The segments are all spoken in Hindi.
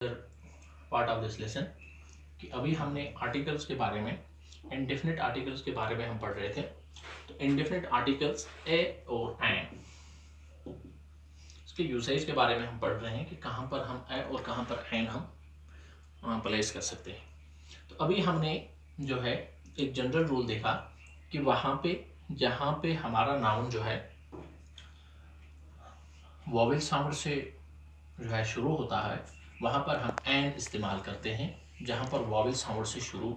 पार्ट ऑफ दिस लेसन कि अभी हमने आर्टिकल्स के बारे में, इंडेफिनिट आर्टिकल्स के बारे में हम पढ़ रहे थे। तो इंडेफिनिट आर्टिकल्स ए और एन, इसके यूसेज के बारे में हम पढ़ रहे हैं कि कहाँ पर हम ए और कहाँ पर एन हम प्लेस कर सकते हैं। तो अभी हमने जो है एक जनरल रूल देखा कि वहाँ पे जहाँ पे हमारा नाउन जो है वॉवेल साउंड से जो है शुरू होता है, वहाँ पर हम एन इस्तेमाल करते हैं। जहाँ पर वॉवेल साउंड से शुरू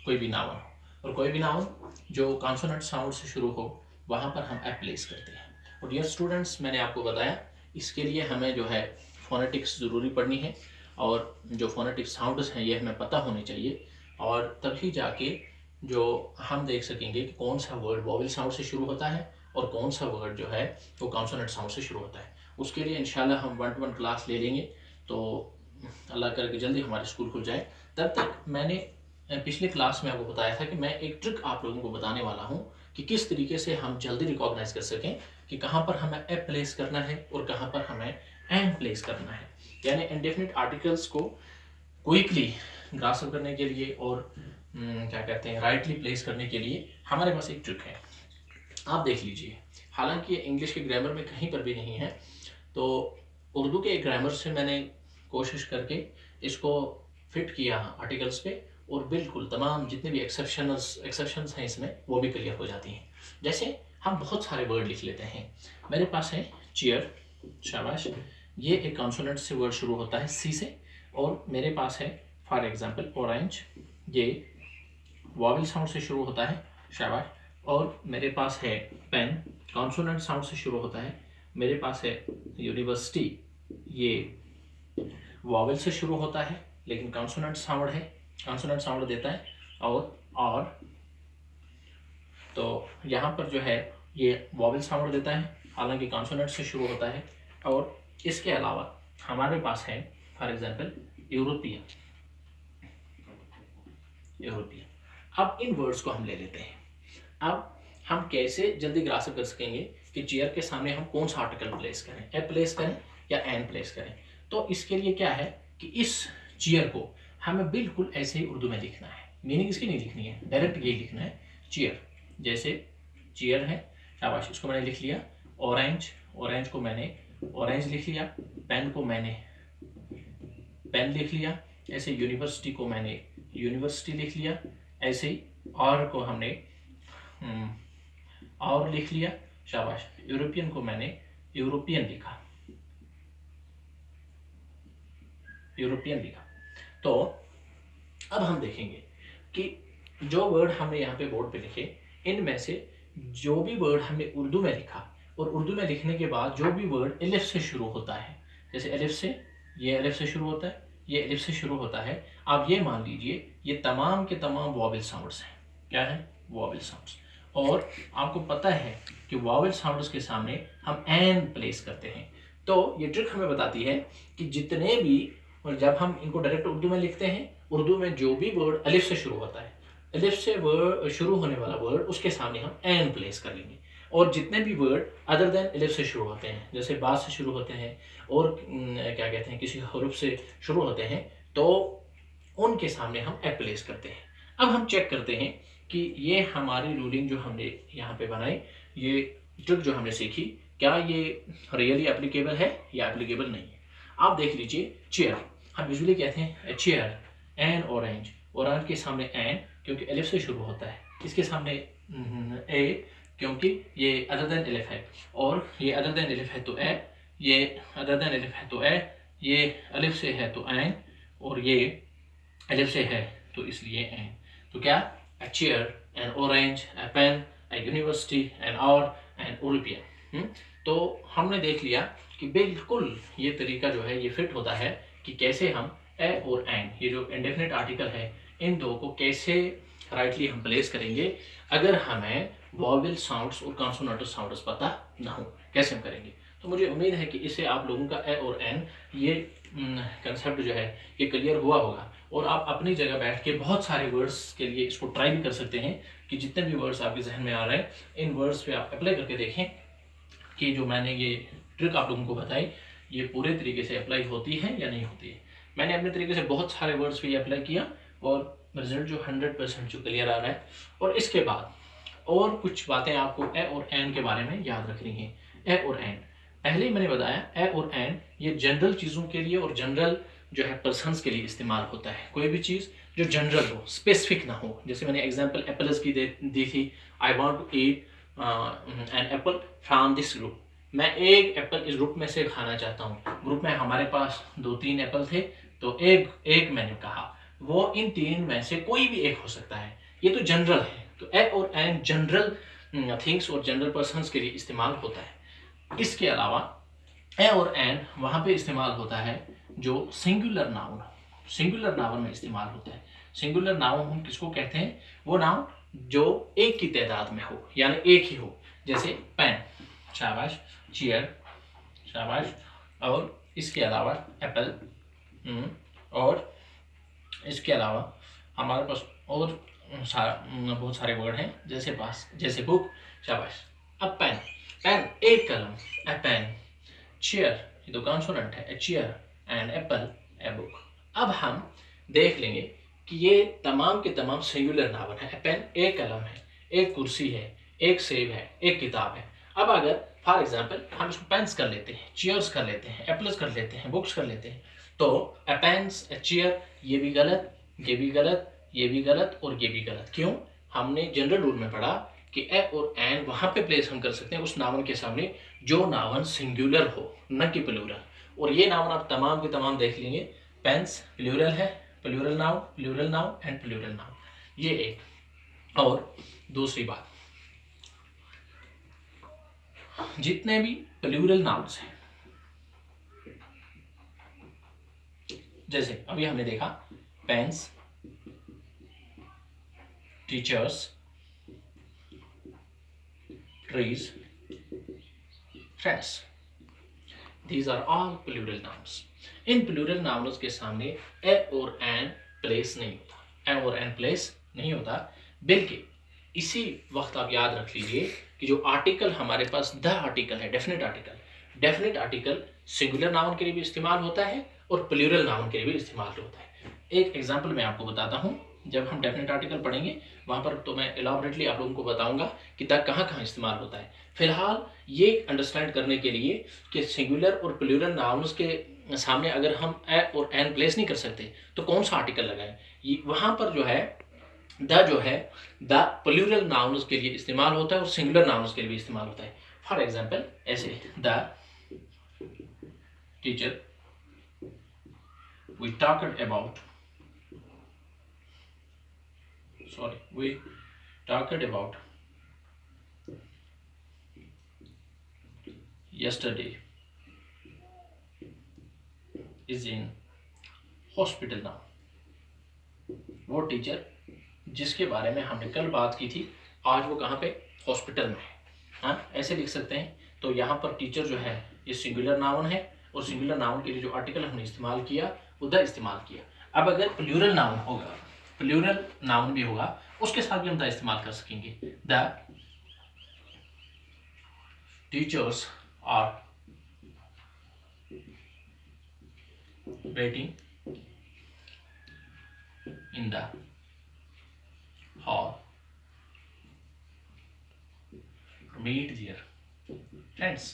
कोई भी नाउन हो, और कोई भी नाउन जो कॉन्सोनेंट साउंड से शुरू हो, वहाँ पर हम ए प्लेस करते हैं। और डियर स्टूडेंट्स, मैंने आपको बताया इसके लिए हमें जो है फोनेटिक्स ज़रूरी पढ़नी है, और जो फोनेटिक साउंड्स हैं ये हमें पता होने चाहिए, और तभी जाके जो हम देख सकेंगे कि कौन सा वर्ड वॉवेल साउंड से शुरू होता है और कौन सा वर्ड जो है वो कॉन्सोनेंट साउंड से शुरू होता है। उसके लिए इंशाल्लाह हम 1-to-1 क्लास ले लेंगे। तो अल्लाह करके जल्दी हमारे स्कूल खुल जाए। तब तक मैंने पिछले क्लास में आपको बताया था कि मैं एक ट्रिक आप लोगों को बताने वाला हूँ कि किस तरीके से हम जल्दी रिकॉग्नाइज कर सकें कि कहाँ पर हमें ए प्लेस करना है और कहाँ पर हमें एन प्लेस करना है। यानी इंडेफिनिट आर्टिकल्स को क्विकली ग्रास्प करने के लिए और क्या कहते हैं राइटली प्लेस करने के लिए हमारे पास एक ट्रिक है। आप देख लीजिए, हालांकि ये इंग्लिश के ग्रामर में कहीं पर भी नहीं है, तो उर्दू के ग्रामर से मैंने कोशिश करके इसको फिट किया आर्टिकल्स पे, और बिल्कुल तमाम जितने भी एक्सेप्शंस हैं इसमें वो भी क्लियर हो जाती हैं। जैसे हम बहुत सारे वर्ड लिख लेते हैं। मेरे पास है चेयर, शाबाश, ये एक कॉन्सोनेंट से वर्ड शुरू होता है सी से। और मेरे पास है फॉर एग्जांपल ऑरेंज, ये वॉवेल साउंड से शुरू होता है, शाबाश। और मेरे पास है पेन, कॉन्सोनेंट साउंड से शुरू होता है। मेरे पास है यूनिवर्सिटी, ये वॉवेल से शुरू होता है लेकिन कॉन्सोनेंट साउंड है, कॉन्सोनेंट साउंड देता है। और तो यहाँ पर जो है ये वॉवेल साउंड देता है, हालांकि कॉन्सोनेंट से शुरू होता है। और इसके अलावा हमारे पास है फॉर एग्जांपल यूरोपियन। अब इन वर्ड्स को हम ले लेते हैं। अब हम कैसे जल्दी ग्रास्प कर सकेंगे कि चेयर के सामने हम कौन सा आर्टिकल प्लेस करें, ए प्लेस करें या एन प्लेस करें। तो इसके लिए क्या है कि इस चेयर को हमें बिल्कुल ऐसे ही उर्दू में लिखना है। मीनिंग इसकी नहीं लिखनी है, डायरेक्ट यही लिखना है चेयर। जैसे चेयर है, शाबाश, इसको मैंने लिख लिया। ऑरेंज, ऑरेंज को मैंने ऑरेंज लिख लिया। पेन को मैंने पेन लिख लिया। ऐसे यूनिवर्सिटी को मैंने यूनिवर्सिटी लिख लिया। ऐसे ही और को हमने और लिख लिया, शाबाश। यूरोपियन को मैंने यूरोपियन लिखा, यूरोपियन लिखा। तो अब हम देखेंगे कि जो वर्ड हमने यहाँ पे बोर्ड पे लिखे, इनमें से जो भी वर्ड हमने उर्दू में लिखा, और उर्दू में लिखने के बाद जो भी वर्ड एलिफ से शुरू होता है, जैसे एलिफ से, ये एलिफ से शुरू होता है, ये एलिफ से शुरू होता है, आप ये मान लीजिए ये तमाम के तमाम वॉवेल साउंड्स हैं। क्या है? Vowel sounds. और आपको पता है कि वॉवेल साउंड्स के सामने हम एन प्लेस करते हैं। तो ये ट्रिक हमें बताती है कि जितने भी, और जब हम इनको डायरेक्ट उर्दू में लिखते हैं, उर्दू में जो भी वर्ड अलिफ से शुरू होता है, अलिफ से वर्ड शुरू होने वाला वर्ड, उसके सामने हम एन प्लेस कर लेंगे। और जितने भी वर्ड अदर देन अलिफ से शुरू होते हैं, जैसे बा से शुरू होते हैं और क्या कहते हैं किसी हरूफ से शुरू होते हैं, तो उनके सामने हम ए प्लेस करते हैं। अब हम चेक करते हैं कि ये हमारी रूलिंग जो हमने यहाँ पे बनाई, ये ट्रिक जो हमने सीखी, क्या ये रियली एप्लीकेबल है या एप्लीकेबल नहीं है। आप देख लीजिए, चेयर हम यूजुअली कहते हैं चेयर, एन ऑरेंज, ऑरेंज के सामने एन क्योंकि एलिफ से शुरू होता है, इसके सामने ए क्योंकि ये अदर देन एलिफ है, और ये अदर देन एलिफ है तो ए, ये अदर देन एलिफ है तो ए, ये अलिफ से है तो एन, और ये एलिफ से है तो इसलिए एन। तो क्या? a chair, an orange, a pen, a university, an hour, an Olympian। तो हमने देख लिया कि बिल्कुल ये तरीका जो है ये फिट होता है कि कैसे हम ए और एन, ये जो इंडेफिनिट आर्टिकल है, इन दो को कैसे राइटली हम प्लेस करेंगे अगर हमें वॉवेल साउंड्स और कॉन्सोनेंटल साउंड्स पता ना हो, कैसे हम करेंगे। तो मुझे उम्मीद है कि इससे आप लोगों का ए और एन ये कंसेप्ट जो है ये क्लियर हुआ होगा, और आप अपनी जगह बैठ के बहुत सारे वर्ड्स के लिए इसको ट्राई भी कर सकते हैं कि जितने भी वर्ड्स आपके जहन में आ रहे हैं, इन वर्ड्स पे आप अप्लाई करके देखें कि जो मैंने ये ट्रिक आप लोगों को बताई ये पूरे तरीके से अप्लाई होती है या नहीं होती है। मैंने अपने तरीके से बहुत सारे वर्ड्स पे अप्लाई किया और रिजल्ट जो 100% जो क्लियर आ रहा है। और इसके बाद और कुछ बातें आपको ए और एन के बारे में याद रखनी है। ए और एन, पहले ही मैंने बताया ए और एन ये जनरल चीज़ों के लिए और जनरल जो है पर्सन्स के लिए इस्तेमाल होता है। कोई भी चीज़ जो जनरल हो, स्पेसिफिक ना हो। जैसे मैंने एग्जांपल एप्पल्स की दी थी, I want to eat an apple from this group. मैं एक एप्पल इस ग्रुप में से खाना चाहता हूँ। ग्रुप में हमारे पास 2-3 एप्पल थे, तो एक एक मैंने कहा, वो इन 3 में से कोई भी एक हो सकता है। ये तो जनरल है। तो ए और एन जनरल थिंग्स और जनरल पर्सन्स के लिए इस्तेमाल होता है। इसके अलावा ए और एन वहाँ पे इस्तेमाल होता है जो सिंगुलर नाउन, सिंगुलर नाउन में इस्तेमाल होता है। सिंगुलर नाउन हम किसको कहते हैं? वो नाउन जो एक की तादाद में हो, यानी एक ही हो। जैसे पेन, शाबाश, चेयर, शाबाश, और इसके अलावा एप्पल, और इसके अलावा हमारे पास और बहुत सारे वर्ड हैं, जैसे बुक, शाबाश। अब पेन, पेन एक कलम, ए पेन। चेयर, ये तो कॉन्सोनेंट है, a chair, and Apple, a book. अब हम देख लेंगे कि ये तमाम के तमाम सिंगुलर नाउन है। ए पेन एक कलम है, एक कुर्सी है, एक सेब है, एक किताब है। अब अगर फॉर एग्जाम्पल हम इसको पेन्स कर लेते हैं, चेयर्स कर लेते हैं, एप्पल्स कर लेते हैं, बुक्स कर लेते हैं, तो ए पेन्स, ए चेयर, ये भी गलत, ये भी गलत, ये भी गलत और ये भी गलत। क्यों? हमने जनरल रूल में पढ़ा कि ए और एन वहां पे प्लेस हम कर सकते हैं उस नाउन के सामने जो नाउन सिंगुलर हो, न कि प्लूरल। और ये नाउन आप तमाम के तमाम देख लेंगे। पेन्स प्लूरल है, plural noun and plural noun, ये एक। और दूसरी बात, जितने भी प्लूरल नाउन्स हैं, जैसे अभी हमने देखा pens, teachers, trees, friends, these are all plural nouns। इन प्लूरल नाउन्स के सामने ए और एन प्लेस नहीं होता, ए और एन प्लेस नहीं होता। बल्कि इसी वक्त आप याद रख लीजिए कि जो आर्टिकल हमारे पास द आर्टिकल है, definite article, definite article singular noun के लिए भी इस्तेमाल होता है और प्लूरल नाउन के लिए भी इस्तेमाल होता है। एक एग्जाम्पल मैं आपको बताता हूँ। जब हम डेफिनेट आर्टिकल पढ़ेंगे वहाँ पर तो मैं एलाबोरेटली आप लोगों को बताऊंगा कि द कहाँ कहाँ इस्तेमाल होता है। फिलहाल ये अंडरस्टैंड करने के लिए कि सिंगुलर और प्लूरल नाउन्स के सामने अगर हम ए और एन प्लेस नहीं कर सकते तो कौन सा आर्टिकल लगाएं। वहाँ पर जो है द प्लूरल नाउन्स के लिए इस्तेमाल होता है और सिंगुलर नाउन्स के लिए भी इस्तेमाल होता है। फॉर एग्जाम्पल ऐसे, the teacher we talked about yesterday is in hospital now। वो टीचर जिसके बारे में हमने कल बात की थी, आज वो कहाँ पे? हॉस्पिटल में है। हाँ, ऐसे लिख सकते हैं। तो यहाँ पर टीचर जो है ये सिंगुलर नाउन है और सिंगुलर नाउन के लिए जो आर्टिकल हमने इस्तेमाल किया वो द इस्तेमाल किया। अब अगर प्लूरल नाउन होगा, प्लूरल नाउन भी होगा, उसके साथ भी हम द इस्तेमाल कर सकेंगे। The teachers are waiting in the hall to meet their friends।